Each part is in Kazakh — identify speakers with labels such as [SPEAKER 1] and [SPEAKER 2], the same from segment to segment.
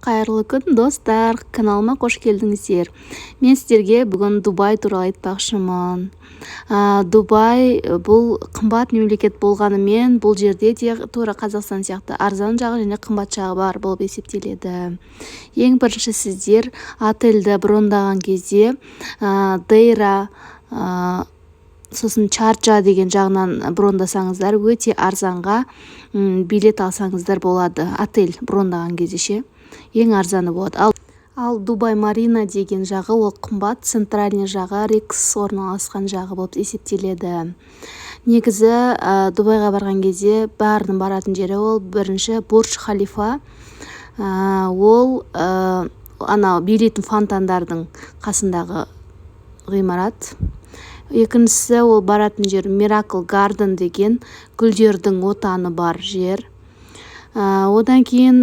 [SPEAKER 1] Қайырлы күн достар, каналыма қош келдіңіздер. Мен сіздерге бүгін Дубай туралы айтпақшымын. Дубай бұл қымбат мемлекет болғанымен, бұл жерде де тура Қазақстан сияқты арзан жағы және қымбат жағы бар болып есептеледі. Ең бірінші сіздер отельді брондаған кезде Дейра сосын Чарджа деген жағынан брондасаңыздар өте арзанға билет алсаңыздар болады. Отель брондаған кезде ең арзаны болады. Ал Дубай Марина деген жағы ол қымбат, центральный жағы Рикс орналасқан жағы болып есептеледі. Негізі Дубайға барған кезде бәрінің баратын жері ол бірінші Бурдж Халифа. Ол билетін фонтандардың қасындағы ғимарат. Екіншісі ол баратын жер Miracle Garden деген гүлдердің отаны бар жер. Одан кейін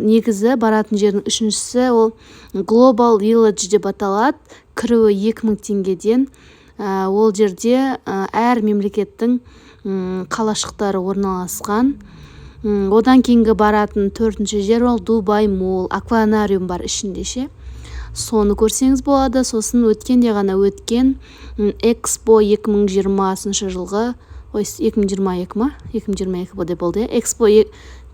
[SPEAKER 1] негізі баратын жердің үшіншісі ол Global Village деп аталады. Кіруі 2000 теңгеден. Ол жерде әр мемлекеттің қалашықтары орналасқан. Одан кейінгі баратын төртінші жер ол Дубай Мол, аквариум бар ішінде. Соны көрсеңіз болады. Сосын өткенде Экспо 2020 жылғы, 2022 ма? 2022 болды. Экспо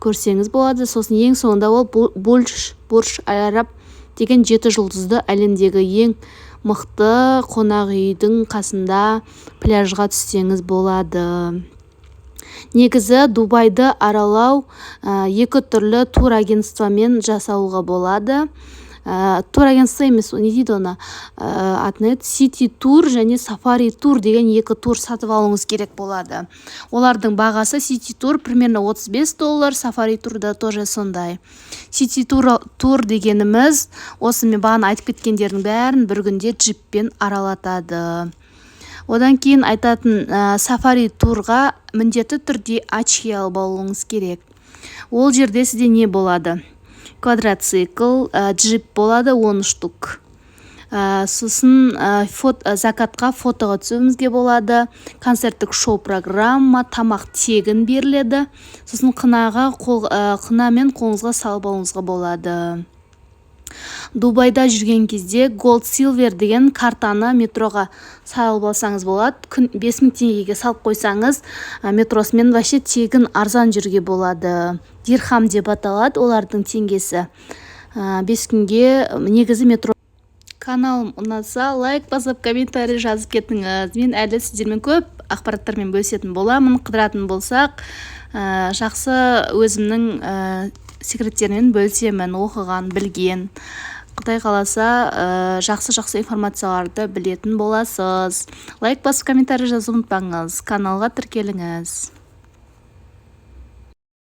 [SPEAKER 1] көрсеңіз болады. Сосын ең соңында ол Бурдж Араб деген 7 жұлдызды әлемдегі ең мықты қонақ үйдің қасында пляжға түссеңіз болады. Негізі Дубайды аралау екі түрлі тур агентствомен жасауға болады. Тур агентство емес, не дейді оны? Сити тур және сафари тур деген екі тур сатып алуыңыз керек болады. Олардың бағасы Сити тур примерно $35, сафари тур да тоже сондай. Сити тур дегеніміз, осы мен бағана айтып кеткендердің бәрін бір күнде джиппен аралатады. Одан кейін айтатын сафари турға міндетті түрде очки алып алуыңыз керек. Ол жерде сізде не болады? Квадроцикл, джип болады 10 штук. Сосын закатқа фотоға түсуімізге болады. Концерттік шоу программа, тамақ тегін беріледі. Сосын қынамен қолыңызға салып алуыңызға болады. Дубайда жүрген кезде Gold Silver деген картаны метроға салып алсаңыз болады. 5000 теңгеге салып қойсаңыз, метросымен вообще тегін арзан жүруге болады. Дирхам деп аталады олардың теңгесі. 5 күнге негізі метро. Каналым ұнаса, лайк басып, комментарий жазып кетіңіз. Мен әлі сіздермен көп ақпараттармен бөлісетін боламын. Қыдыратын болсақ, жақсы өзімнің секреттермен бөлісемін, оқыған, білген. Құдай қаласа, жақсы информацияларды білетін боласыз. Лайк басып, комментарий жазып ұмытпаңыз. Каналға тіркеліңіз.